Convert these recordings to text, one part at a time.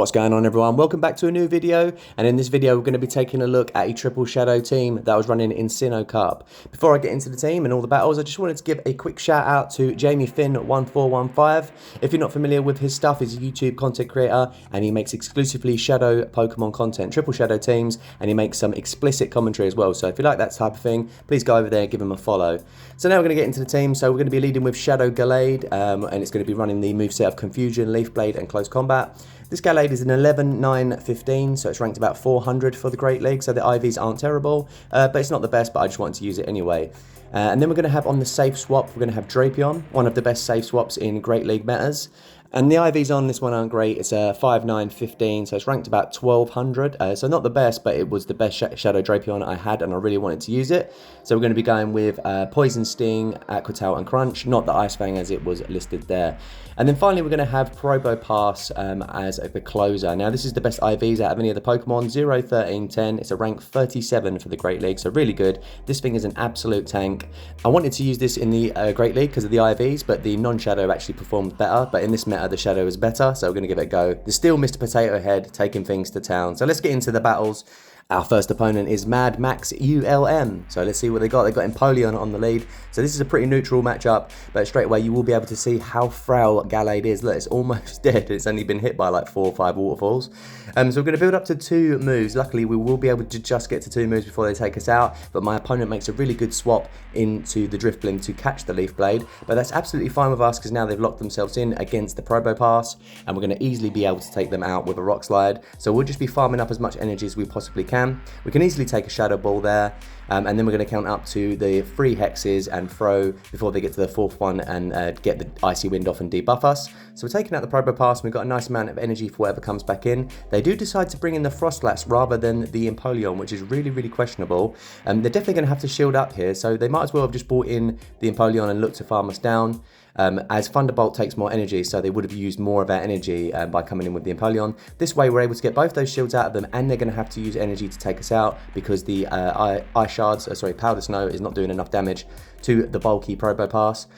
What's going on, everyone? Welcome back to a new video, and in this video we're going to be taking a look at a triple shadow team that was running in Sinnoh Cup. Before I get into the team and all the battles, I just wanted to give a quick shout out to Jamie Finn 1415. If you're not familiar with his stuff, he's a YouTube content creator and he makes exclusively shadow Pokemon content, triple shadow teams, and he makes some explicit commentary as well. So if you like that type of thing, please go over there and give him a follow. So now we're going to get into the team. So we're going to be leading with Shadow GALLADE, and it's going to be running the moveset of Confusion, Leaf Blade and Close Combat. This GALLADE is an 11, 9, 15, so it's ranked about 400 for the Great League, so the IVs aren't terrible, but it's not the best, but I just wanted to use it anyway. And then we're going to have on the safe swap, we're going to have Drapion, one of the best safe swaps in Great League metas. And the IVs on this one aren't great. It's a 5, 9, 15, so it's ranked about 1200. So not the best, but it was the best Shadow Drapion I had, and I really wanted to use it. So we're going to be going with Poison Sting, Aqua Tail, and Crunch, not the Ice Fang as it was listed there. And then finally, we're going to have PROBOPASS as the closer. Now, this is the best IVs out of any of the Pokemon. 0, 13, 10. It's a rank 37 for the Great League, so really good. This thing is an absolute tank. I wanted to use this in the Great League because of the IVs, but the non-Shadow actually performed better. But in this meta, the Shadow is better, so we're going to give it a go. There's still Mr. Potato Head taking things to town. So let's get into the battles. Our first opponent is Mad Max ULM. So let's see what they got. They've got Empoleon on the lead. So this is a pretty neutral matchup, but straight away you will be able to see how frail GALLADE is. Look, it's almost dead. It's only been hit by like 4 or 5 waterfalls. So we're going to build up to 2 moves. Luckily, we will be able to just get to 2 moves before they take us out, but my opponent makes a really good swap into the Drifblim to catch the Leaf Blade, but that's absolutely fine with us because now they've locked themselves in against the PROBOPASS, and we're going to easily be able to take them out with a Rock Slide. So we'll just be farming up as much energy as we possibly can. We can easily take a Shadow Ball there, and then we're going to count up to the 3 hexes and throw before they get to the 4th one and get the Icy Wind off and debuff us. So we're taking out the PROBOPASS, and we've got a nice amount of energy for whatever comes back in. They do decide to bring in the Frostlass rather than the Empoleon, which is really, really questionable. They're definitely going to have to shield up here, so they might as well have just brought in the Empoleon and looked to farm us down. As Thunderbolt takes more energy, so they would have used more of our energy by coming in with the Empoleon. This way we're able to get both those shields out of them, and they're going to have to use energy to take us out because the Ice Shards, Powder Snow is not doing enough damage to the bulky PROBOPASS.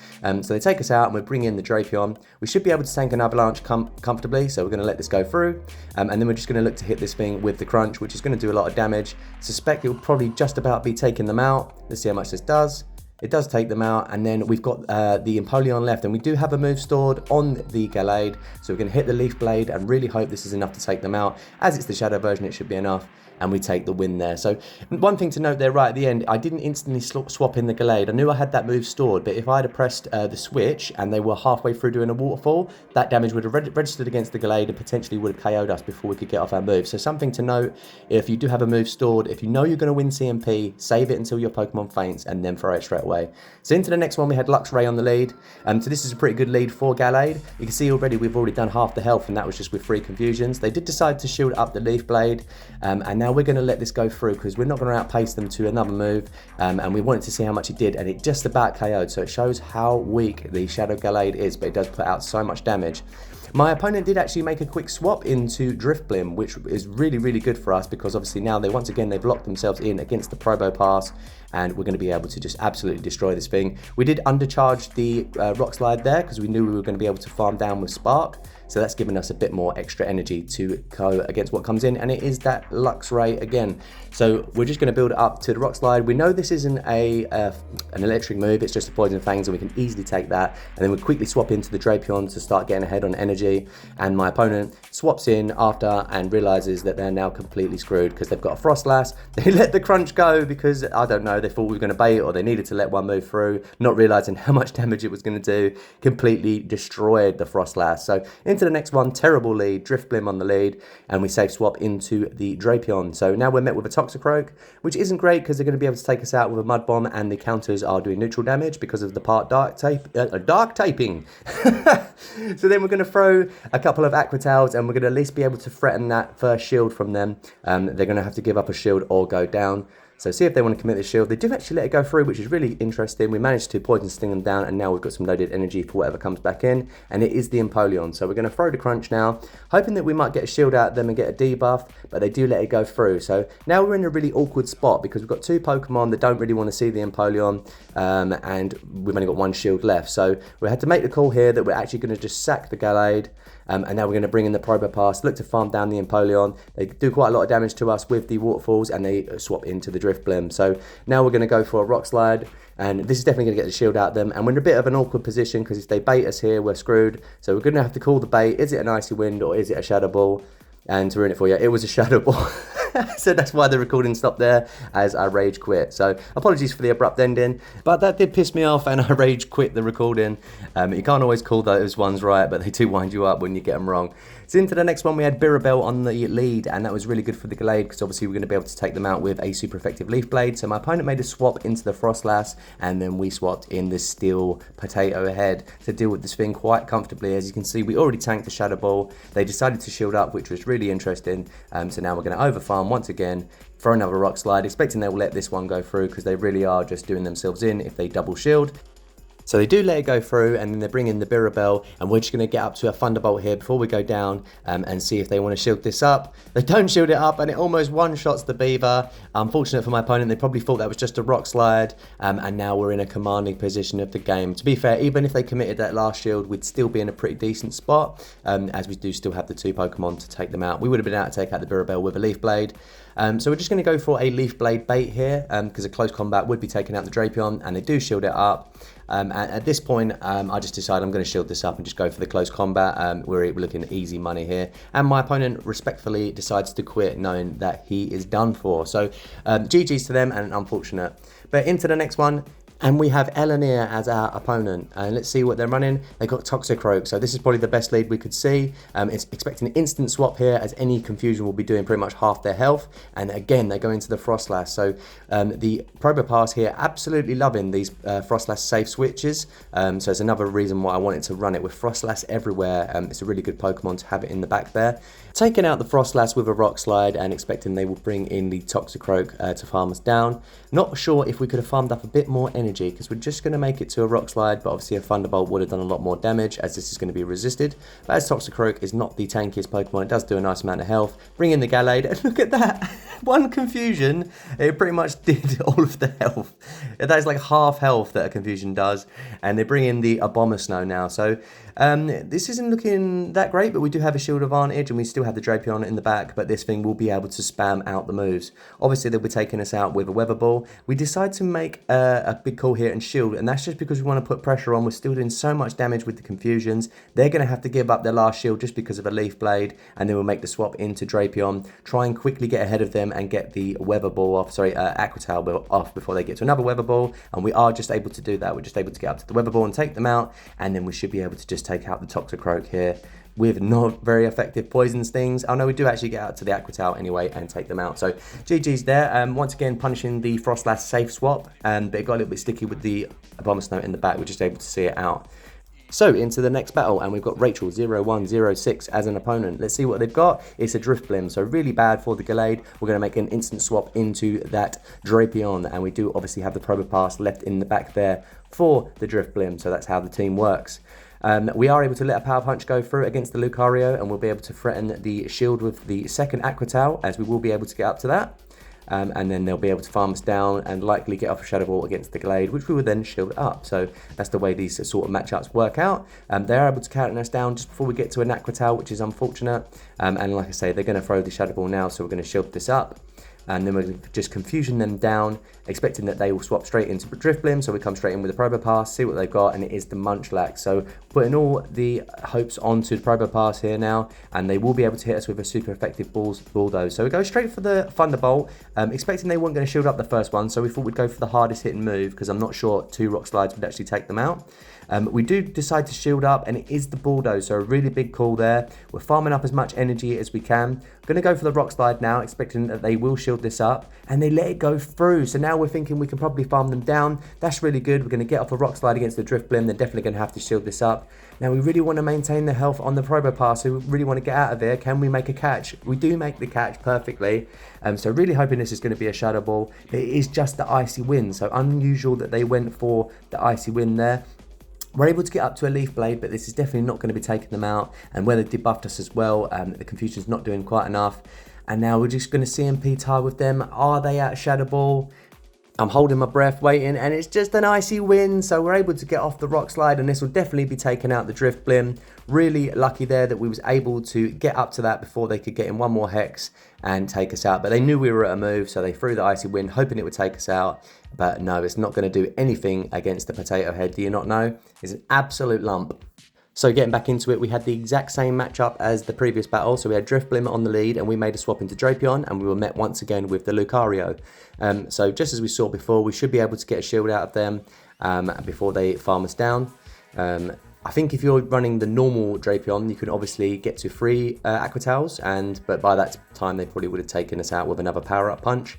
So they take us out and we bring in the Drapion. We should be able to tank an Avalanche comfortably, so we're going to let this go through. And then we're just going to look to hit this thing with the Crunch, which is going to do a lot of damage. Suspect it will probably just about be taking them out. Let's see how much this does. It does take them out, and then we've got the Empoleon left, and we do have a move stored on the GALLADE, so we're going to hit the Leaf Blade and really hope this is enough to take them out. As it's the Shadow version, it should be enough, and we take the win there. So one thing to note there right at the end, I didn't instantly swap in the GALLADE. I knew I had that move stored, but if I had pressed the switch and they were halfway through doing a waterfall, that damage would have registered against the GALLADE and potentially would have KO'd us before we could get off our move. So something to note, if you do have a move stored, if you know you're going to win CMP, save it until your Pokemon faints and then throw it straight away. So into the next one, we had Luxray on the lead. So this is a pretty good lead for GALLADE. You can see already we've already done half the health, and that was just with 3 confusions. They did decide to shield up the Leaf Blade, and now we're going to let this go through because we're not going to outpace them to another move, and we wanted to see how much it did, and it just about KO'd. So it shows how weak the Shadow GALLADE is, but it does put out so much damage. My opponent did actually make a quick swap into Drifblim, which is really, really good for us because obviously now they've locked themselves in against the PROBOPASS, and we're going to be able to just absolutely destroy this thing. We did undercharge the Rock Slide there because we knew we were going to be able to farm down with Spark. So that's given us a bit more extra energy to go against what comes in, and it is that Luxray again. So we're just going to build it up to the Rock Slide. We know this isn't an electric move, it's just a Poison Fangs, and we can easily take that. And then we quickly swap into the Drapion to start getting ahead on energy. And my opponent swaps in after and realizes that they're now completely screwed because they've got a Frostlass. They let the Crunch go because, I don't know, they thought we were going to bait or they needed to let one move through, not realizing how much damage it was going to do. Completely destroyed the Frostlass. So into the next one, terrible lead, Drifblim on the lead, and we safe swap into the Drapion. So now we're met with a Toxicroak, which isn't great because they're going to be able to take us out with a Mud Bomb, and the counters are doing neutral damage because of the part dark taping. So then we're going to throw a couple of Aqua Tails, and we're going to at least be able to threaten that first shield from them. They're going to have to give up a shield or go down. So see if they want to commit the shield. They do actually let it go through, which is really interesting. We managed to Poison Sting them down, and now we've got some loaded energy for whatever comes back in, and it is the Empoleon. So we're going to throw the Crunch now, hoping that we might get a shield out of them and get a debuff, but they do let it go through. So now we're in a really awkward spot because we've got 2 Pokemon that don't really want to see the Empoleon, and we've only got 1 shield left. So we had to make the call here that we're actually going to just sack the GALLADE, And now we're going to bring in the Probopass, look to farm down the Empoleon. They do quite a lot of damage to us with the waterfalls, and they swap into the Drifblim. So now we're going to go for a Rock Slide, and this is definitely going to get the shield out of them. And we're in a bit of an awkward position because if they bait us here, we're screwed. So we're going to have to call the bait. Is it an Icy Wind or is it a Shadow Ball? And to ruin it for you, it was a Shadow Ball. So that's why the recording stopped there, as I rage quit. So apologies for the abrupt ending, but that did piss me off and I rage quit the recording. You can't always call those ones right, but they do wind you up when you get them wrong. So into the next one, we had Bibarel on the lead, and that was really good for the Gallade because obviously we're going to be able to take them out with a super effective Leaf Blade. So my opponent made a swap into the Frostlass, and then we swapped in the Steel Potato Head to deal with this thing quite comfortably. As you can see, we already tanked the Shadow Ball. They decided to shield up, which was really interesting. So now we're going to overfarm once again, throw another Rock Slide, expecting they will let this one go through because they really are just doing themselves in if they double shield. So they do let it go through, and then they bring in the Bibarel, and we're just going to get up to a Thunderbolt here before we go down and see if they want to shield this up. They don't shield it up, and it almost one-shots the Beaver. Unfortunate for my opponent, they probably thought that was just a Rock Slide, and now we're in a commanding position of the game. To be fair, even if they committed that last shield, we'd still be in a pretty decent spot, as we do still have the 2 Pokemon to take them out. We would have been able to take out the Bibarel with a Leaf Blade. So we're just going to go for a Leaf Blade bait here, because a close combat would be taking out the Drapion, and they do shield it up. At this point, I just decided I'm going to shield this up and just go for the close combat. We're looking at easy money here. And my opponent respectfully decides to quit, knowing that he is done for. So GG's to them, and unfortunate. But into the next one. And we have Elenier as our opponent. And let's see what they're running. They've got Toxicroak, so this is probably the best lead we could see. It's expecting an instant swap here, as any confusion will be doing pretty much half their health. And again, they go into the Frostlass. So the Probopass here, absolutely loving these Frostlass safe switches. So it's another reason why I wanted to run it with Frostlass everywhere. It's a really good Pokemon to have it in the back there. Taking out the Frostlass with a Rock Slide and expecting they will bring in the Toxicroak to farm us down. Not sure if we could have farmed up a bit more energy, because we're just going to make it to a Rock Slide, but obviously a Thunderbolt would have done a lot more damage, as this is going to be resisted. But as Toxicroak is not the tankiest Pokemon, it does do a nice amount of health. Bring in the Gallade, and look at that! One confusion, it pretty much did all of the health. That is like half health that a confusion does. And they bring in the Abomasnow now, so this isn't looking that great, but we do have a shield advantage, and we still have the Drapion in the back, but this thing will be able to spam out the moves. Obviously, they'll be taking us out with a Weather Ball. We decide to make a big call here and shield, and that's just because we want to put pressure on. We're still doing so much damage with the confusions. They're going to have to give up their last shield just because of a Leaf Blade, and then we'll make the swap into Drapion, try and quickly get ahead of them and get the Weather Ball off, Aqua Tail off before they get to another Weather Ball, and we are just able to do that. We're just able to get up to the Weather Ball and take them out, and then we should be able to just take out the Toxicroak here with not very effective Poison Stings. Oh no, we do actually get out to the Aqua Tail anyway and take them out. So GG's there. Once again, punishing the Frostlass safe swap, but it got a little bit sticky with the Abomasnow in the back. We're just able to see it out. So into the next battle, and we've got Rachel0106 as an opponent. Let's see what they've got. It's a Drifblim, so really bad for the Gallade. We're going to make an instant swap into that Drapion, and we do obviously have the Probopass left in the back there for the Drifblim, so that's how the team works. We are able to let a Power Punch go through against the Lucario, and we'll be able to threaten the shield with the second Aqua Tail, as we will be able to get up to that. And then they'll be able to farm us down and likely get off a Shadow Ball against the Gallade, which we would then shield up. So that's the way these sort of matchups work out. They are able to counter us down just before we get to an Aqua Tail, which is unfortunate. And like I say, they're going to throw the Shadow Ball now, so we're going to shield this up. And then we're just confusion them down, expecting that they will swap straight into Drifblim. So we come straight in with the Probopass, see what they've got, and it is the Munchlax. So putting all the hopes onto the Probopass here now, and they will be able to hit us with a super effective Bulldoze. So we go straight for the Thunderbolt, expecting they weren't going to shield up the first one, so we thought we'd go for the hardest hitting move, because I'm not sure 2 Rock Slides would actually take them out. We do decide to shield up, and it is the Bulldoze, so a really big call there. We're farming up as much energy as we can. Going to go for the Rock Slide now, expecting that they will shield this up, and they let it go through. So now we're thinking we can probably farm them down. That's really good. We're going to get off a Rock Slide against the Drifblim. They're definitely going to have to shield this up. Now we really want to maintain the health on the Probopass, so we really want to get out of here. Can we make a catch? We do make the catch perfectly. So really hoping this is going to be a Shadow Ball. It is just the Icy Wind, so unusual that they went for the Icy Wind there. We're able to get up to a Leaf Blade, but this is definitely not going to be taking them out. And where they debuffed us as well, the confusion's not doing quite enough. And now we're just going to CMP tie with them. Are they at Shadow Ball? I'm holding my breath waiting, and it's just an icy wind, so we're able to get off the rock slide, and this will definitely be taking out the Drifblim. Really lucky there that we was able to get up to that before they could get in one more hex and take us out. But they knew we were at a move, so they threw the icy wind, hoping it would take us out. But no, it's not going to do anything against the potato head. Do you not know? It's an absolute lump. So getting back into it, we had the exact same matchup as the previous battle. So we had Drifblim on the lead, and we made a swap into Drapion, and we were met once again with the Lucario. So just as we saw before, we should be able to get a shield out of them before they farm us down. I think if you're running the normal Drapion, you can obviously get to 3 Aqua Towels, but by that time they probably would have taken us out with another power-up punch.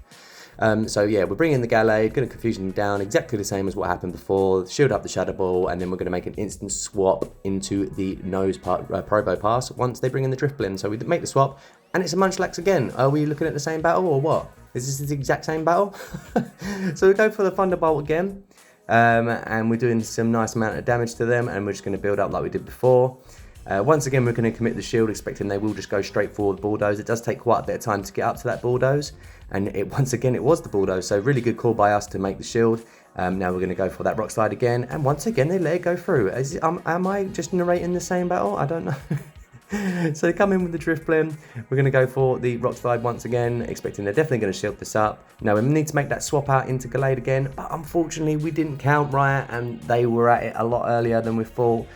So yeah, we're bringing the Gallade, going to confuse them down, exactly the same as what happened before, shield up the Shadow Ball, and then we're going to make an instant swap into the nose part, PROBOPASS once they bring in the Drifblim. So we make the swap, and it's a Munchlax again. Are we looking at the same battle or what? Is this the exact same battle? So we go for the Thunderbolt again, and we're doing some nice amount of damage to them, and we're just going to build up like we did before. Once again, we're going to commit the shield, expecting they will just go straight for the Bulldoze. It does take quite a bit of time to get up to that Bulldoze, and once again it was the Bulldoze, so really good call by us to make the shield. Now we're going to go for that Rock Slide again, and once again they let it go through. Am I just narrating the same battle? I don't know. So they come in with the Drifblim. We're going to go for the Rock Slide once again, expecting they're definitely going to shield this up. Now we need to make that swap out into Gallade again, but unfortunately we didn't count right, and they were at it a lot earlier than we thought.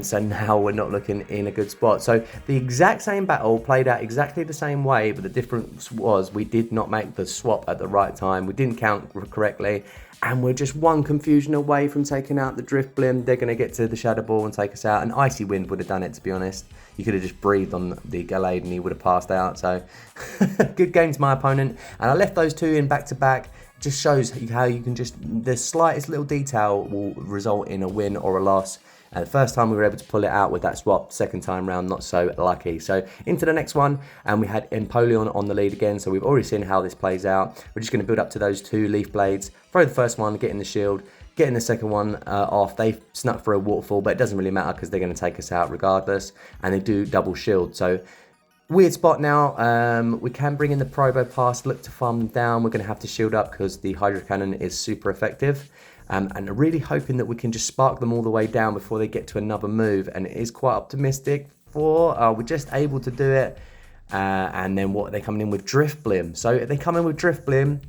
So now we're not looking in a good spot. So the exact same battle played out exactly the same way, but the difference was we did not make the swap at the right time. We didn't count correctly, and we're just one confusion away from taking out the Drifblim. They're going to get to the Shadow Ball and take us out. An Icy Wind would have done it, to be honest. You could have just breathed on the Gallade and he would have passed out. So good game to my opponent. And I left those two in back to back. Just shows how you can just, the slightest little detail will result in a win or a loss. And the first time we were able to pull it out with that swap, second time round not so lucky. So into the next one, and we had Empoleon on the lead again, so we've already seen how this plays out. We're just going to build up to those 2 Leaf Blades, throw the first one, get in the shield, getting the second one off. They snuck for a waterfall, but it doesn't really matter because they're going to take us out regardless, and they do double shield. So weird spot now. We can bring in the PROBOPASS, look to farm them down. We're going to have to shield up because the Hydro Cannon is super effective. And really hoping that we can just spark them all the way down before they get to another move. And it is quite optimistic for, we're just able to do it. And then what, they're coming in with Drifblim. So if they come in with Drifblim,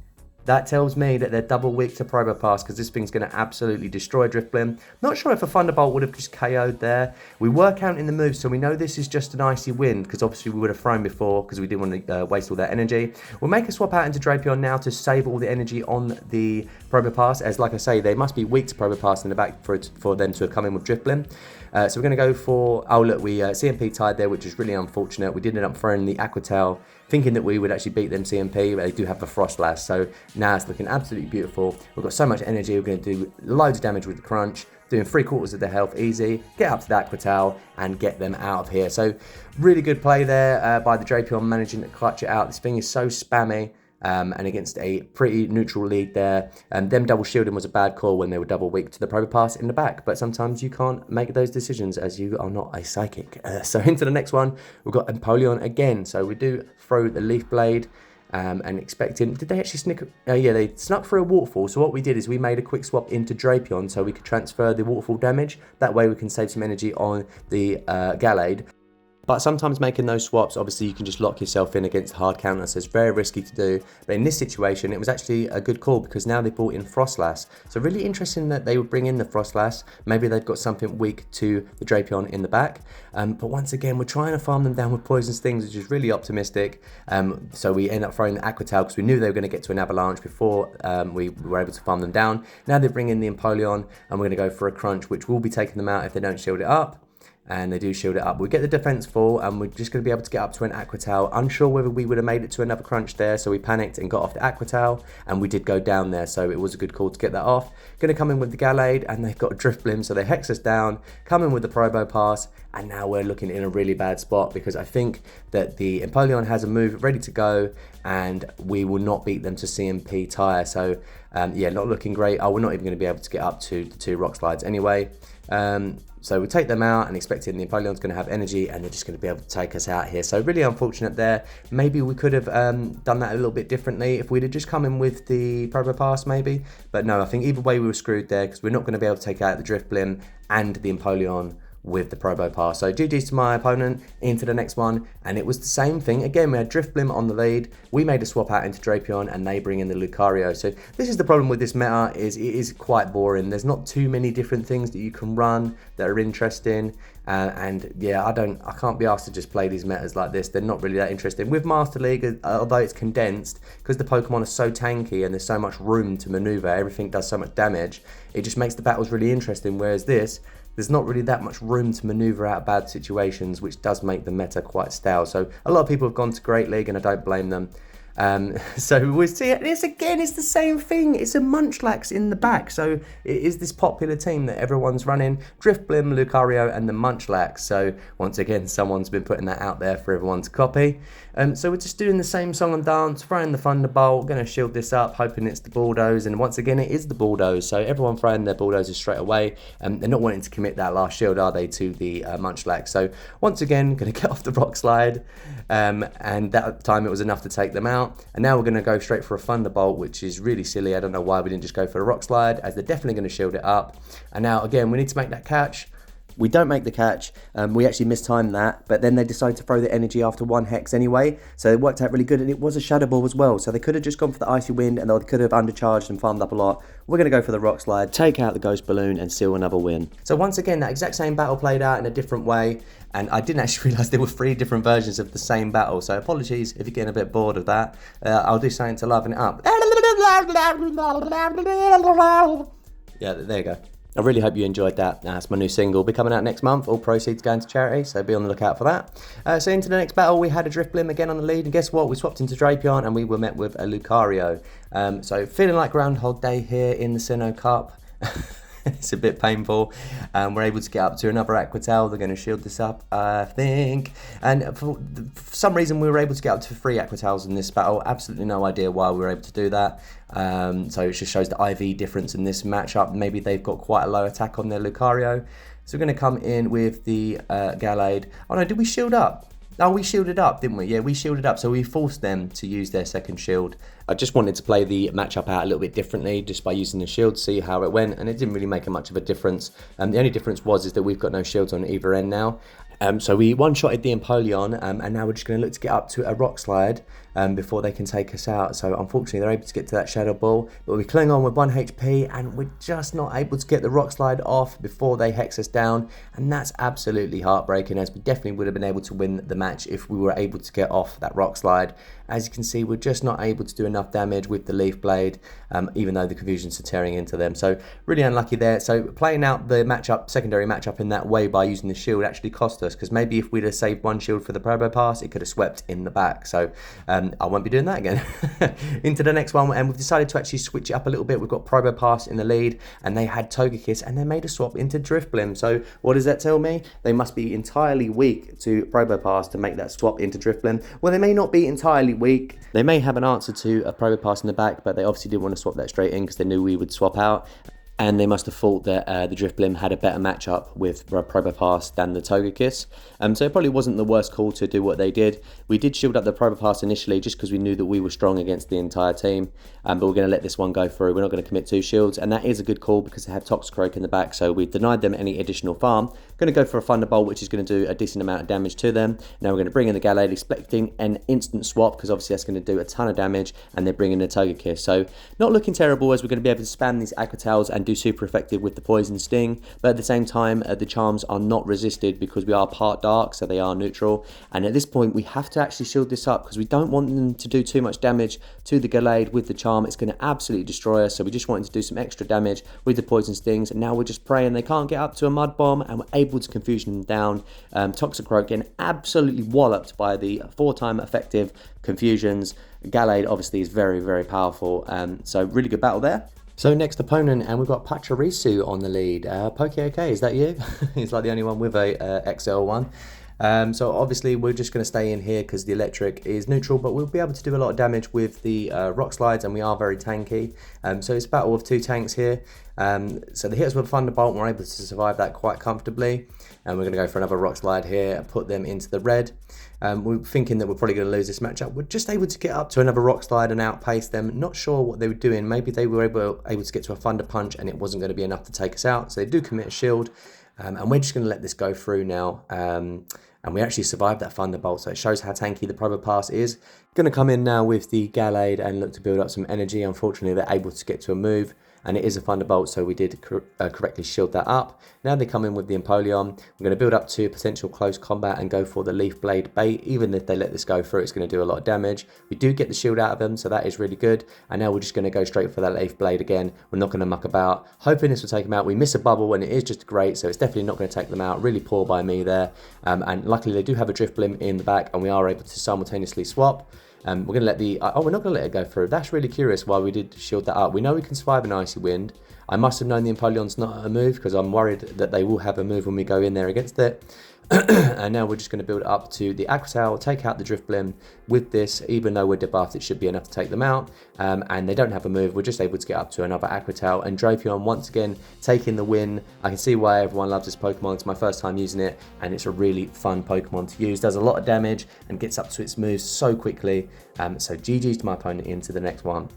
that tells me that they're double weak to PROBOPASS, because this thing's going to absolutely destroy Drifblim. Not sure if a Thunderbolt would have just KO'd there. We were counting the moves, so we know this is just an Icy Wind, because obviously we would have thrown before, because we didn't want to waste all that energy. We'll make a swap out into Drapion now to save all the energy on the PROBOPASS, as like I say, they must be weak to PROBOPASS in the back for them to have come in with Drifblim. So we're going to go for, oh look, we CMP tied there, which is really unfortunate. We did end up throwing the Aqua Tail, thinking that we would actually beat them CMP, but they do have the Frost Lash, so now it's looking absolutely beautiful. We've got so much energy, we're going to do loads of damage with the Crunch, doing 3/4 of their health easy, get up to the Aqua Tail, and get them out of here. So really good play there by the Drapion, managing to clutch it out. This thing is so spammy. And against a pretty neutral lead there. Them double shielding was a bad call when they were double weak to the PROBOPASS in the back, but sometimes you can't make those decisions as you are not a psychic. So into the next one, we've got Empoleon again. So we do throw the Leaf Blade and expecting, did they actually sneak? Yeah, they snuck for a waterfall. So what we did is we made a quick swap into Drapion so we could transfer the waterfall damage. That way we can save some energy on the Gallade. But sometimes making those swaps, obviously you can just lock yourself in against hard counter, so it's very risky to do. But in this situation, it was actually a good call because now they brought in Frost Lash. So really interesting that they would bring in the Frost Lash. Maybe they've got something weak to the Drapion in the back. But once again, we're trying to farm them down with Poison Stings, which is really optimistic. So we end up throwing the Aqua Tail because we knew they were going to get to an Avalanche before we were able to farm them down. Now they bring in the Empoleon, and we're going to go for a Crunch, which will be taking them out if they don't shield it up. And they do shield it up. We get the defense full, and we're just going to be able to get up to an Aqua Tail. Unsure whether we would have made it to another Crunch there, so we panicked and got off the Aqua Tail, and we did go down there, so it was a good call to get that off. Going to come in with the Gallade, and they've got a Drifblim, so they hex us down, come in with the PROBOPASS, and now we're looking in a really bad spot because I think that the Empoleon has a move ready to go, and we will not beat them to CMP tire. So yeah, not looking great. Oh, we're not even going to be able to get up to the 2 rock slides anyway. So we take them out and expecting the Empoleon's going to have energy and they're just going to be able to take us out here. So really unfortunate there. Maybe we could have done that a little bit differently if we'd have just come in with the Probopass maybe. But no, I think either way we were screwed there because we're not going to be able to take out the Drifblim and the Empoleon with the Probopass. So GG's to my opponent, into the next one, and it was the same thing. Again, we had Drifblim on the lead, we made a swap out into Drapion, and they bring in the Lucario. So this is the problem with this meta, is it is quite boring. There's not too many different things that you can run that are interesting, and yeah, I can't be asked to just play these metas like this. They're not really that interesting. With Master League, although it's condensed, because the Pokemon are so tanky and there's so much room to maneuver, everything does so much damage, it just makes the battles really interesting, whereas this, there's not really that much room to maneuver out of bad situations, which does make the meta quite stale. So a lot of people have gone to Great League, and I don't blame them. So we'll see it. It's the same thing. It's a Munchlax in the back. So it is this popular team that everyone's running. Drifblim, Lucario, and the Munchlax. So once again, someone's been putting that out there for everyone to copy. So we're just doing the same song and dance, throwing the Thunderbolt, going to shield this up, hoping it's the Bulldoze. And once again, it is the Bulldoze. So everyone throwing their Bulldozes straight away. They're not wanting to commit that last shield, are they, to the Munchlax. So once again, going to get off the Rock Slide. And that time it was enough to take them out. And now we're going to go straight for a Thunderbolt, which is really silly. I don't know why we didn't just go for a Rock Slide, as they're definitely going to shield it up. And now, again, we need to make that catch. We don't make the catch. We actually mistimed that, but then they decided to throw the energy after one Hex anyway, so it worked out really good, and it was a Shadow Ball as well, so they could have just gone for the Icy Wind, and they could have undercharged and farmed up a lot. We're going to go for the Rock Slide, take out the Ghost Balloon, and seal another win. So once again, that exact same battle played out in a different way, and I didn't actually realise there were 3 different versions of the same battle, so apologies if you're getting a bit bored of that. I'll do something to liven it up. Yeah, there you go. I really hope you enjoyed that. That's my new single. Be coming out next month. All proceeds going to charity, so be on the lookout for that. So into the next battle, we had a Drifblim again on the lead, and guess what? We swapped into Drapion, and we were met with a Lucario. So feeling like Groundhog Day here in the Sinnoh Cup. It's a bit painful. We're able to get up to another Aquatail. They're going to shield this up, I think. And for some reason, we were able to get up to 3 Aquatails in this battle. Absolutely no idea why we were able to do that. So it just shows the IV difference in this matchup. Maybe they've got quite a low attack on their Lucario. So we're going to come in with the GALLADE. Oh no, did we shield up? Oh, we shielded up, didn't we? Yeah, we shielded up, so we forced them to use their second shield. I just wanted to play the matchup out a little bit differently, just by using the shield, see how it went, and it didn't really make much of a difference. The only difference is that we've got no shields on either end now. So we one-shotted the Empoleon, and now we're just going to look to get up to a Rock Slide before they can take us out. So unfortunately, they're able to get to that Shadow Ball, but we cling on with 1 HP, and we're just not able to get the Rock Slide off before they hex us down, and that's absolutely heartbreaking, as we definitely would have been able to win the match if we were able to get off that Rock Slide. As you can see, we're just not able to do enough damage with the Leaf Blade, even though the Confusions are tearing into them. So really unlucky there. So playing out the matchup, secondary matchup in that way by using the shield actually cost us, because maybe if we'd have saved 1 shield for the Probopass, it could have swept in the back. So I won't be doing that again. Into the next one, and we've decided to actually switch it up a little bit. We've got Probopass in the lead, and they had Togekiss, and they made a swap into Drifblim. So what does that tell me? They must be entirely weak to Probopass to make that swap into Drifblim. Well, they may not be entirely weak. They may have an answer to a Probopass in the back, but they obviously didn't want to swap that straight in because they knew we would swap out. And they must have thought that the Drifblim had a better matchup with Probopass than the Togekiss. So it probably wasn't the worst call to do what they did. We did shield up the Probopass initially just because we knew that we were strong against the entire team. But we're going to let this one go through. We're not going to commit 2 shields. And that is a good call because they have Toxicroak in the back. So we denied them any additional farm. Going to go for a Thunderbolt, which is going to do a decent amount of damage to them. Now we're going to bring in the GALLADE, expecting an instant swap because obviously that's going to do a ton of damage. And they're bringing the Togekiss. So not looking terrible, as we're going to be able to spam these Aquatails and do super effective with the Poison Sting, but at the same time the charms are not resisted because we are part dark, so they are neutral. And at this point we have to actually shield this up because we don't want them to do too much damage to the GALLADE with the charm. It's going to absolutely destroy us, so we just wanted to do some extra damage with the Poison Stings, and now we're just praying they can't get up to a Mud Bomb, and we're able to Confusion them down. Toxicroak getting absolutely walloped by the 4-time effective Confusions. GALLADE obviously is very, very powerful, so really good battle there. So next opponent, and we've got Pachirisu on the lead. Poke, okay, is that you? He's like the only one with a XL one. So obviously we're just going to stay in here because the electric is neutral, but we'll be able to do a lot of damage with the rock slides, and we are very tanky. So it's a battle of 2 tanks here. So they hit us with a Thunderbolt, and we're able to survive that quite comfortably. And we're going to go for another rock slide here and put them into the red. We're thinking that we're probably going to lose this matchup. We're just able to get up to another rock slide and outpace them. Not sure what they were doing. Maybe they were able to get to a Thunder Punch and it wasn't going to be enough to take us out. So they do commit a shield. And we're just going to let this go through now. And we actually survived that Thunderbolt, so it shows how tanky the Probopass is. Going to come in now with the Gallade and look to build up some energy. Unfortunately, they're able to get to a move, and it is a Thunderbolt, so we did correctly shield that up. Now they come in with the Empoleon. We're going to build up to potential close combat and go for the Leaf Blade bait. Even if they let this go through, it's going to do a lot of damage. We do get the shield out of them, so that is really good. And now we're just going to go straight for that Leaf Blade again. We're not going to muck about, hoping this will take them out. We miss a bubble, and it is just great, so it's definitely not going to take them out. Really poor by me there. And luckily they do have a Drifblim in the back, and we are able to simultaneously swap. We're going to let the... we're not going to let it go through. That's really curious why we did shield that up. We know we can survive an Icy Wind. I must have known the Empoleon's not a move, because I'm worried that they will have a move when we go in there against it. And now we're just going to build up to the Aqua Tail, take out the Drifblim with this. Even though we're debuffed, it should be enough to take them out. And they don't have a move. We're just able to get up to another Aqua Tail. And Drapion, once again, taking the win. I can see why everyone loves this Pokemon. It's my first time using it, and it's a really fun Pokemon to use. Does a lot of damage and gets up to its moves so quickly. So GG's to my opponent into the next one.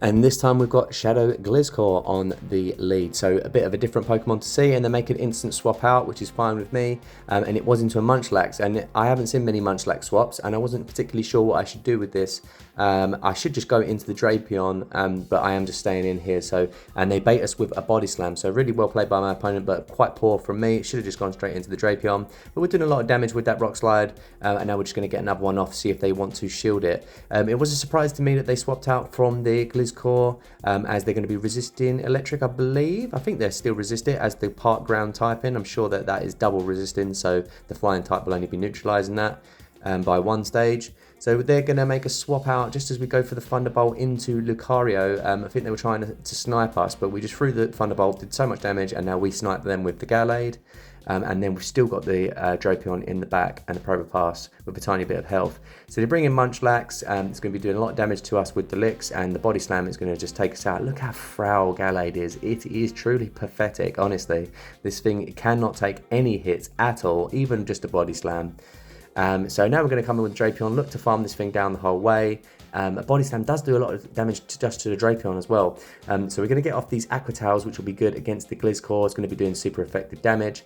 And this time we've got Shadow Gliscor on the lead. So a bit of a different Pokemon to see, and they make an instant swap out, which is fine with me. And it was into a Munchlax, and I haven't seen many Munchlax swaps, and I wasn't particularly sure what I should do with this. I should just go into the Drapion, but I am just staying in here. So, and they bait us with a Body Slam. So really well played by my opponent, but quite poor from me. Should have just gone straight into the Drapion. But we're doing a lot of damage with that Rock Slide, and now we're just going to get another one off, see if they want to shield it. It was a surprise to me that they swapped out from the Gliscor, as they're going to be resisting electric, I believe. I think they're still resist it as the part ground type in. I'm sure that that is double resisting, so the flying type will only be neutralizing that by one stage. So they're going to make a swap out just as we go for the Thunderbolt into Lucario. I think they were trying to snipe us, but we just threw the Thunderbolt, did so much damage, and now we snipe them with the Gallade. And then we've still got the Drapion in the back and the Probopass with a tiny bit of health. So they bring in Munchlax, it's going to be doing a lot of damage to us with the Licks, and the Body Slam is going to just take us out. Look how frail Gallade is. It is truly pathetic, honestly. This thing cannot take any hits at all, even just a Body Slam. So now we're going to come in with Drapion, look to farm this thing down the whole way. A Body Slam does do a lot of damage just to the Drapion as well. So we're going to get off these Aqua Tails, which will be good against the Gliscor. It's going to be doing super effective damage.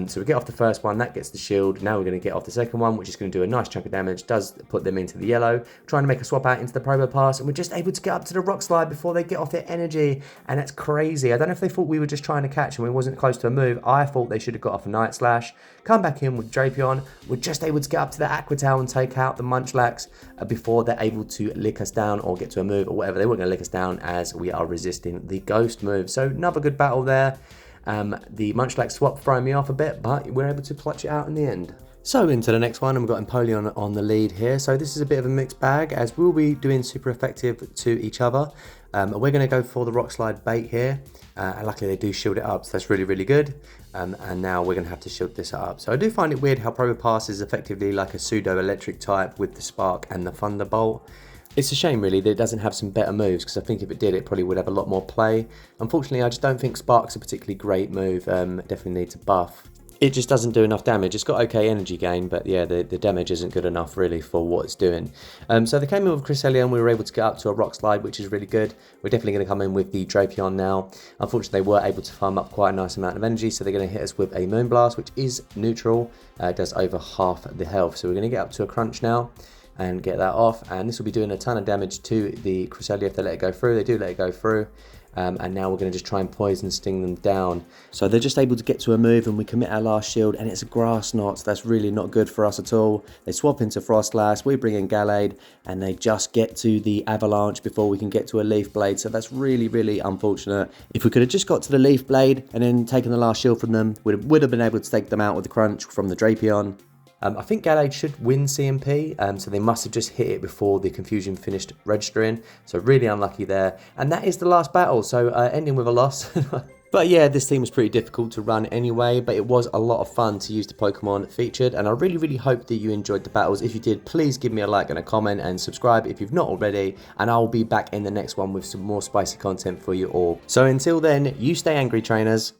So we get off the first one, that gets the shield. Now we're going to get off the second one, which is going to do a nice chunk of damage. Does put them into the yellow. Trying to make a swap out into the Probopass, and we're just able to get up to the Rock Slide before they get off their energy. And that's crazy. I don't know if they thought we were just trying to catch and we wasn't close to a move. I thought they should have got off a Night Slash. Come back in with Drapion. We're just able to get up to the Aqua Tail and take out the Munchlax before they're able to lick us down or get to a move or whatever. They weren't going to lick us down as we are resisting the Ghost move. So another good battle there. The Munchlax swap throwing me off a bit, but we're able to clutch it out in the end. So into the next one, and we've got Empoleon on the lead here. So this is a bit of a mixed bag, as we'll be doing super effective to each other. We're going to go for the Rock Slide bait here. And luckily they do shield it up, so that's really, really good. And now we're going to have to shield this up. So I do find it weird how Probopass is effectively like a pseudo-electric type with the Spark and the Thunderbolt. It's a shame really that it doesn't have some better moves, because I think if it did, it probably would have a lot more play. Unfortunately, I just don't think Spark's a particularly great move. Definitely needs a buff. It just doesn't do enough damage. It's got okay energy gain, but yeah, the damage isn't good enough really for what it's doing. So they came in with Cresselia, and we were able to get up to a Rock Slide, which is really good. We're definitely going to come in with the Drapion now. Unfortunately, they were able to farm up quite a nice amount of energy, so they're going to hit us with a Moonblast, which is neutral. It does over half the health. So we're going to get up to a Crunch now and get that off, and this will be doing a ton of damage to the Cresselia if they let it go through. They do let it go through. And now we're going to just try and poison sting them down. So they're just able to get to a move, and we commit our last shield, and it's a Grass Knot. That's really not good for us at all. They swap into Frost Glass, we bring in Gallade, and they just get to the Avalanche before we can get to a Leaf Blade. So that's really, really unfortunate. If we could have just got to the Leaf Blade and then taken the last shield from them, we would have been able to take them out with the Crunch from the Drapion. I think Gallade should win CMP, so they must have just hit it before the Confusion finished registering. So really unlucky there. And that is the last battle, so ending with a loss. But yeah, this team was pretty difficult to run anyway, but it was a lot of fun to use the Pokemon featured, and I really hope that you enjoyed the battles. If you did, please give me a like and a comment and subscribe if you've not already, and I'll be back in the next one with some more spicy content for you all. So until then, you stay angry, trainers.